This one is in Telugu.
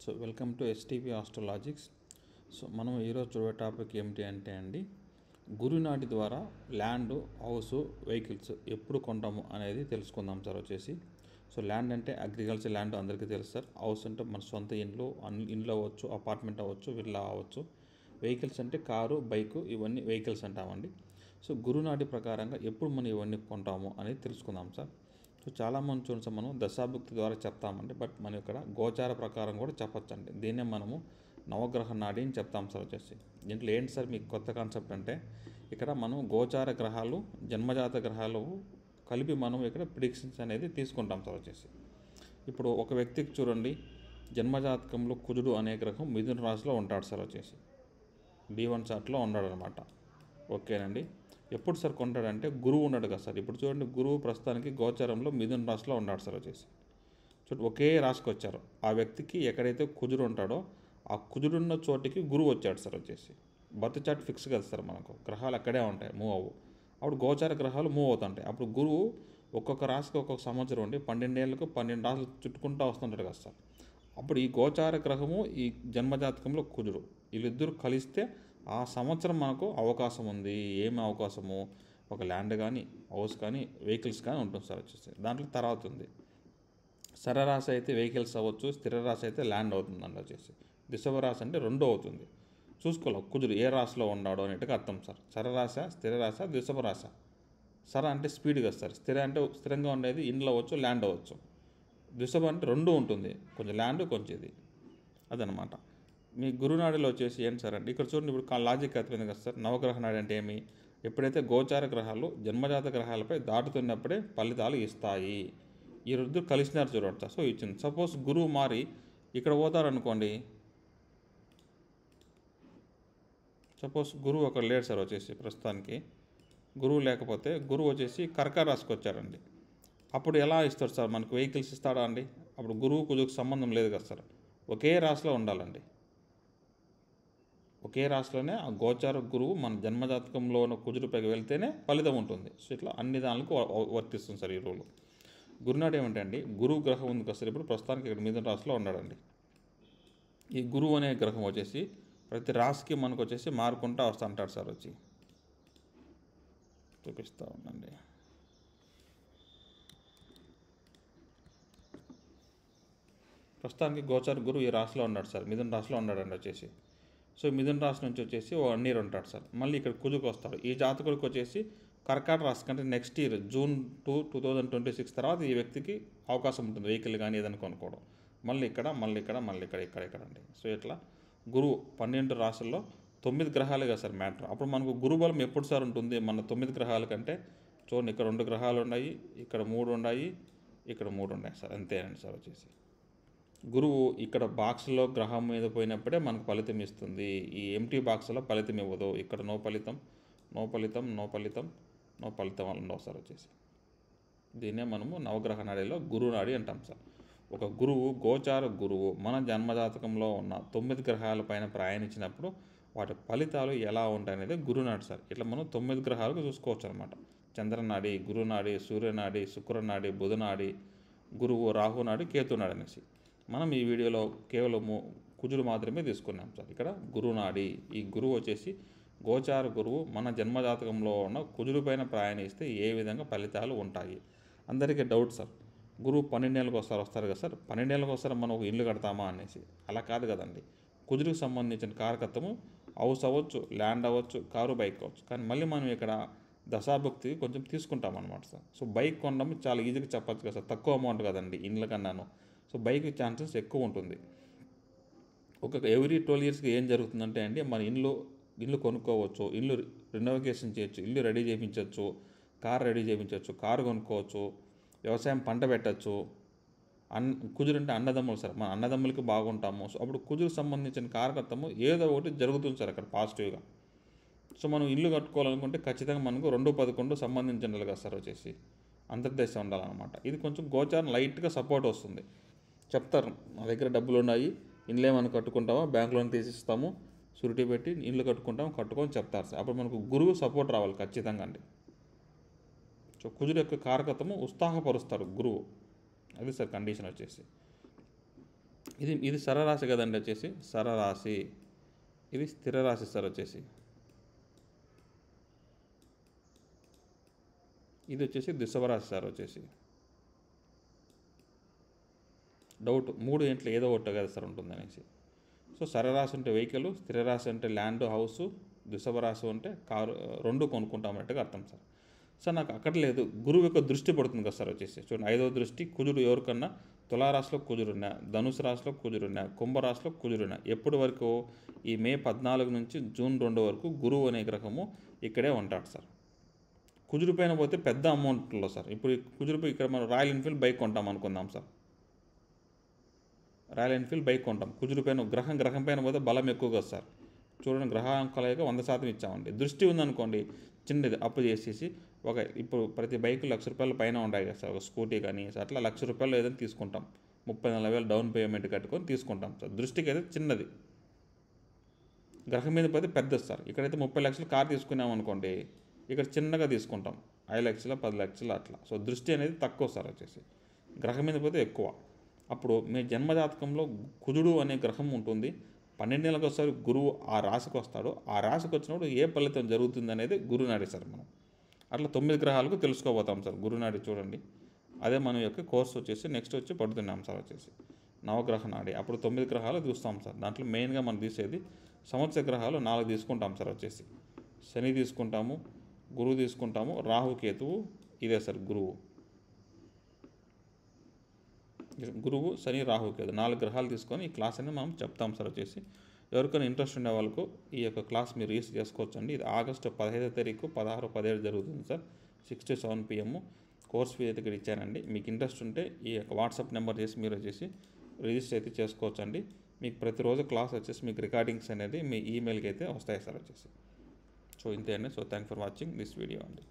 So welcome to STP astrologics. So మనం ఈరోజు చూడే టాపిక్ ఏమిటి అంటే అండి, గురునాటి ద్వారా ల్యాండ్, హౌస్, వెహికల్స్ ఎప్పుడు కొంటాము అనేది తెలుసుకుందాం సార్. సో ల్యాండ్ అంటే అగ్రికల్చర్ ల్యాండ్ అందరికీ తెలుసు సార్. హౌస్ అంటే మన సొంత ఇండ్లు అవ్వచ్చు, అపార్ట్మెంట్ అవ్వచ్చు, విల్లా అవ్వచ్చు. వెహికల్స్ అంటే కారు, బైకు, ఇవన్నీ వెహికల్స్ అంటామండి. సో గురునాటి ప్రకారంగా ఎప్పుడు మనం ఇవన్నీ కొంటాము అనేది తెలుసుకుందాం సార్. సో చాలామంది చూడండి, మనం దశాభుక్తి ద్వారా చెప్తామండి, బట్ మనం ఇక్కడ గోచార ప్రకారం కూడా చెప్పొచ్చండి. దీన్నే మనము నవగ్రహ నాడి అని చెప్తాం సార్. దీంట్లో ఏంటి సార్ మీకు కొత్త కాన్సెప్ట్ అంటే, ఇక్కడ మనం గోచార గ్రహాలు, జన్మజాత గ్రహాలు కలిపి మనం ఇక్కడ ప్రిడిక్షన్స్ అనేది తీసుకుంటాం సార్. ఇప్పుడు ఒక వ్యక్తికి చూడండి, జన్మజాతకంలో కుజుడు అనే గ్రహం మిథున రాశిలో ఉంటాడు సార్. D1 చార్ట్లో ఉన్నాడు అనమాట. ఓకేనండి. ఎప్పుడు సార్ కొంటాడంటే, గురువు ఉన్నాడు కదా సార్. ఇప్పుడు చూడండి, గురువు ప్రస్తుతానికి గోచారంలో మిథున రాశిలో ఉన్నాడు సార్. చూడండి, ఒకే రాశికి వచ్చారు. ఆ వ్యక్తికి ఎక్కడైతే కుజుడు ఉంటాడో ఆ కుజుడున్న చోటికి గురువు వచ్చాడు సార్. బర్త్ చార్ట్ ఫిక్స్ కదా సార్, మనకు గ్రహాలు అక్కడే ఉంటాయి, మూవ్ అవ్వు. అప్పుడు గోచార గ్రహాలు మూవ్ అవుతుంటాయి. అప్పుడు గురువు ఒక్కొక్క రాశికి ఒక్కొక్క సంవత్సరం ఉండి 12 ఏళ్ళకు 12 రాశులు చుట్టుకుంటూ వస్తుంటాడు కదా సార్. అప్పుడు ఈ గోచార గ్రహము, ఈ జన్మజాతకంలో కుజుడు, వీళ్ళిద్దరూ కలిస్తే ఆ సంవత్సరం మనకు అవకాశం ఉంది. ఏమి అవకాశము? ఒక ల్యాండ్ కానీ, హౌస్ కానీ, వెహికల్స్ కానీ ఉంటుంది సార్. దాంట్లో తర్వాత ఉంది. సరరాశి అయితే వెహికల్స్ అవ్వచ్చు, స్థిర రాశి అయితే ల్యాండ్ అవుతుంది అండి. దిశవ రాశి అంటే రెండో అవుతుంది. చూసుకోవాలి కుజుడు ఏ రాశిలో ఉన్నాడో అనేట్టుగా అర్థం సార్. సరరాశ, స్థిర రాశ, దిశవ రాశ. సర అంటే స్పీడ్ కదా సార్. స్థిర అంటే స్థిరంగా ఉండేది, ఇండ్లు అవ్వచ్చు, ల్యాండ్ అవ్వచ్చు. దిశవ అంటే రెండు ఉంటుంది, కొంచెం ల్యాండ్, కొంచెం ఇది, అదనమాట. మీ గురునాడిలో ఏంటి సార్ అంటే, ఇక్కడ చూడండి, ఇప్పుడు లాజిక్ అర్థమైంది కదా సార్. నవగ్రహ నాడి అంటే ఏమి? ఎప్పుడైతే గోచార గ్రహాలు జన్మజాత గ్రహాలపై దాటుతున్నప్పుడే ఫలితాలు ఇస్తాయి. ఈ రెండు కలిసినారు చూడండి సార్. సో ఇచ్చింది. సపోజ్ గురువు మారి ఇక్కడ పోతారనుకోండి, సపోజ్ గురువు అక్కడ లేడు సార్. ప్రస్తుతానికి గురువు లేకపోతే, గురువు కర్కాటక రాశికి వచ్చారండి. అప్పుడు ఎలా ఇస్తాడు సార్ మనకు? వెహికల్స్ ఇస్తాడా అండి? అప్పుడు గురువు కుజుకు సంబంధం లేదు కదా సార్. ఒకే రాశిలో ఉండాలండి. ఒకే రాశిలోనే ఆ గోచార గురువు మన జన్మజాతకంలో ఉన్న కుజుడిపైకి వెళ్తేనే ఫలితం ఉంటుంది. సో ఇట్లా అన్ని దానికి వర్తిస్తుంది సార్ ఈ రూలు. గురునాడు ఏమిటండి, గురువు గ్రహం ఉంది కదా సార్. ఇప్పుడు ప్రస్తుతానికి ఇక్కడ మిథున రాశిలో ఉన్నాడండి. ఈ గురువు అనే గ్రహం ప్రతి రాశికి మనకు మారుకుంటూ వస్తుంటాడు సార్. చూపిస్తూ ఉండండి. ప్రస్తుతానికి గోచార గురువు ఈ రాశిలో ఉన్నాడు సార్, మిథున రాశిలో ఉన్నాడండి. సో మిథున రాశి నుంచి 1 ఇయర్ ఉంటాడు సార్. మళ్ళీ ఇక్కడ కుజుకు వస్తాడు. ఈ జాతకుడికి కర్కాటక రాశి కంటే నెక్స్ట్ ఇయర్ జూన్ 2, 2026 తర్వాత ఈ వ్యక్తికి అవకాశం ఉంటుంది వెహికల్ కానీ ఏదైనా కొనుక్కోవడం. మళ్ళీ ఇక్కడ అండి. సో ఇట్లా గురువు 12 రాశుల్లో 9 గ్రహాలే కదా సార్ మ్యాటర్. అప్పుడు మనకు గురుబలం ఎప్పుడు సార్ ఉంటుంది? మన 9 గ్రహాల కంటే చూడండి, ఇక్కడ 2 గ్రహాలు ఉన్నాయి, ఇక్కడ 3 ఉన్నాయి, ఇక్కడ 3 ఉన్నాయి సార్. అంతేనండి సార్. గురువు ఇక్కడ బాక్స్లో గ్రహం మీద పోయినప్పుడే మనకు ఫలితం ఇస్తుంది. ఈ ఎంటీ బాక్స్లో ఫలితం ఇవ్వదు. ఇక్కడ నో ఫలితం వల్ల ఉండవు సార్. దీన్నే మనము నవగ్రహ నాడిలో గురునాడి అంటాం సార్. ఒక గురువు, గోచార గురువు మన జన్మజాతకంలో ఉన్న 9 గ్రహాల పైన ప్రయాణించినప్పుడు వాటి ఫలితాలు ఎలా ఉంటాయనేది గురునాడి సార్. ఇట్లా మనం 9 గ్రహాలకు చూసుకోవచ్చు అనమాట. చంద్రనాడి, గురునాడి, సూర్యనాడి, శుక్రనాడి, బుధనాడి, గురువు, రాహునాడి, కేతునాడి అనేసి మనం ఈ వీడియోలో కేవలము కుజుడు మాత్రమే తీసుకున్నాం సార్. ఇక్కడ గురునాడి, ఈ గురువు గోచార గురువు మన జన్మజాతకంలో ఉన్న కుజుడు పైన ప్రయాణిస్తే ఏ విధంగా ఫలితాలు ఉంటాయి. అందరికీ డౌట్ సార్, గురువు 12 ఏళ్ళకి వస్తారు కదా సార్. 12 ఏళ్ళకి వస్తారు, మనం ఒక ఇల్లు కడతామా అనేసి. అలా కాదు కదండి. కుజుడికి సంబంధించిన కారకత్వము హౌస్ అవ్వచ్చు, ల్యాండ్ అవ్వచ్చు, కారు, బైక్ అవ్వచ్చు. కానీ మళ్ళీ మనం ఇక్కడ దశాభుక్తి కొంచెం తీసుకుంటాం అనమాట సార్. సో బైక్ కొనడం చాలా ఈజీగా చెప్పచ్చు కదా సార్, తక్కువ అమౌంట్ కదండి ఇండ్ల కన్నాను. సో బైక్ ఛాన్సెస్ ఎక్కువ ఉంటుంది. ఎవ్రీ 12 ఇయర్స్కి ఏం జరుగుతుందంటే అండి, మన ఇల్లు కొనుక్కోవచ్చు, ఇల్లు రెనోవేషన్ చేయొచ్చు, ఇల్లు రెడీ చేయించవచ్చు, కారు రెడీ చేయించవచ్చు, కారు కొనుక్కోవచ్చు, వ్యవసాయం పంట పెట్టచ్చు. కుజుడు అంటే అన్నదమ్ములు సార్. మన అన్నదమ్ములకి బాగుంటాము. సో అప్పుడు కుజుకు సంబంధించిన కారకత్వము ఏదో ఒకటి జరుగుతుంది సార్ అక్కడ పాజిటివ్గా. సో మనం ఇల్లు కట్టుకోవాలనుకుంటే ఖచ్చితంగా మనకు 2-11 సంబంధించిన కదా సార్. అంతర్దేశ ఉండాలన్నమాట. ఇది కొంచెం గోచారం లైట్గా సపోర్ట్ వస్తుంది. చెప్తారు, మా దగ్గర డబ్బులు ఉన్నాయి, ఇండ్లు ఏమైనా కట్టుకుంటామో బ్యాంకులోనే తీసిస్తాము, షూరిటీ పెట్టి ఇండ్లు కట్టుకొని చెప్తారు సార్. అప్పుడు మనకు గురువు సపోర్ట్ రావాలి ఖచ్చితంగా అండి. సో కుజుడు యొక్క కారకత్వము ఉత్సాహపరుస్తాడు గురువు. అది సార్ కండిషన్. ఇది సరరాశి కదండి వచ్చేసి సరరాశి. ఇది స్థిర రాశి సార్ వచ్చేసి. ఇది వచ్చేసి వృషభ రాశి సార్ వచ్చేసి. డౌట్ 3 ఇంట్లో ఏదో ఒకటి కదా సార్ ఉంటుందనేసి. సో సరరాశి అంటే వెహికల్, స్థిర రాశి అంటే ల్యాండ్ హౌస్, వృషభ రాశి అంటే కారు, 2 కొనుక్కుంటామన్నట్టుగా అర్థం సార్. సార్ నాకు అక్కడ లేదు, గురువు యొక్క దృష్టి పడుతుంది కదా సార్ వచ్చేసి. చూడండి 5వ దృష్టి కుజుడు ఎవరికన్నా తులారాశిలో కుజుడున్నా, ధనుసు రాశిలో కుజుడున్నా, కుంభరాశిలో కుజుడున్నా ఎప్పటి వరకు ఈ మే 14 నుంచి జూన్ 2 వరకు గురువు అనే గ్రహము ఇక్కడే ఉంటాడు సార్. కుజుడు పైన పోతే పెద్ద అమౌంట్లో సార్. ఇప్పుడు కుజుడు ఇక్కడ మనం రాయల్ ఎన్ఫీల్డ్ బైక్ కొంటాం అనుకుందాం సార్. రాయల్ ఎన్ఫీల్డ్ బైక్ కొంటాం, కుజుడు పైన గ్రహం పైన పోతే బలం ఎక్కువ కదా సార్. చూడండి గ్రహం కలయిక 100% ఇచ్చామండి. దృష్టి ఉందనుకోండి చిన్నది అప్పు చేసేసి ఇప్పుడు ప్రతి బైక్ ₹1,00,000 పైన ఉంటాయి కదా సార్. ఒక స్కూటీ కానీ అట్లా ₹1,00,000 ఏదైనా తీసుకుంటాం, 30-40,000 డౌన్ పేమెంట్ కట్టుకొని తీసుకుంటాం సార్. దృష్టికి అయితే చిన్నది, గ్రహం మీద పోతే పెద్దది సార్. ఇక్కడైతే 30 లక్షలు కార్ తీసుకున్నాం అనుకోండి, ఇక్కడ చిన్నగా తీసుకుంటాం 5 లక్షలు 10 లక్షలు అట్లా. సో దృష్టి అనేది తక్కువ సార్ వచ్చేసి, గ్రహం మీద పోతే ఎక్కువ. అప్పుడు మీ జన్మజాతకంలో కుజుడు అనే గ్రహం ఉంటుంది, 12 నెలలకు ఒకసారి గురువు ఆ రాశికి వస్తాడు. ఆ రాశికి వచ్చినప్పుడు ఏ ఫలితం జరుగుతుంది అనేది గురునాడి సార్. మనం అట్లా 9 గ్రహాలకు తెలుసుకోబోతాం సార్ గురునాడి. చూడండి అదే మన యొక్క కోర్స్ వచ్చేసి నెక్స్ట్ వచ్చి పడుతున్నాం సార్ వచ్చేసి నవగ్రహ నాడి. అప్పుడు 9 గ్రహాలు చూస్తాం సార్. దాంట్లో మెయిన్గా మనం తీసేది సంవత్సర గ్రహాలు 4 తీసుకుంటాం సార్ వచ్చేసి. శని తీసుకుంటాము, గురువు తీసుకుంటాము, రాహు కేతువు ఇదే సార్ గురువు శని రాహు కేతు 4 గ్రహాలు తీసుకొని ఈ క్లాస్ అనేది మనం చెప్తాం సార్ వచ్చేసి. ఎవరికైనా ఇంట్రెస్ట్ ఉండే వాళ్ళకు ఈ యొక్క క్లాస్ మీరు రిజిస్టర్ చేసుకోవచ్చండి. ఇది ఆగస్టు 15వ తారీఖు 16, 17 జరుగుతుంది sir, 6 to 7 PM. Course fee అయితే ఇక్కడ ఇచ్చానండి. మీకు ఇంట్రెస్ట్ ఉంటే ఈ యొక్క వాట్సాప్ నెంబర్ చేసి మీరు వచ్చేసి రిజిస్టర్ అయితే చేసుకోవచ్చండి. మీకు ప్రతిరోజు క్లాస్ వచ్చేసి మీకు రికార్డింగ్స్ అనేది మీ ఈమెయిల్కి అయితే వస్తాయి సార్ వచ్చేసి. సో ఇంతే అండి. So thank for watching this video అండి.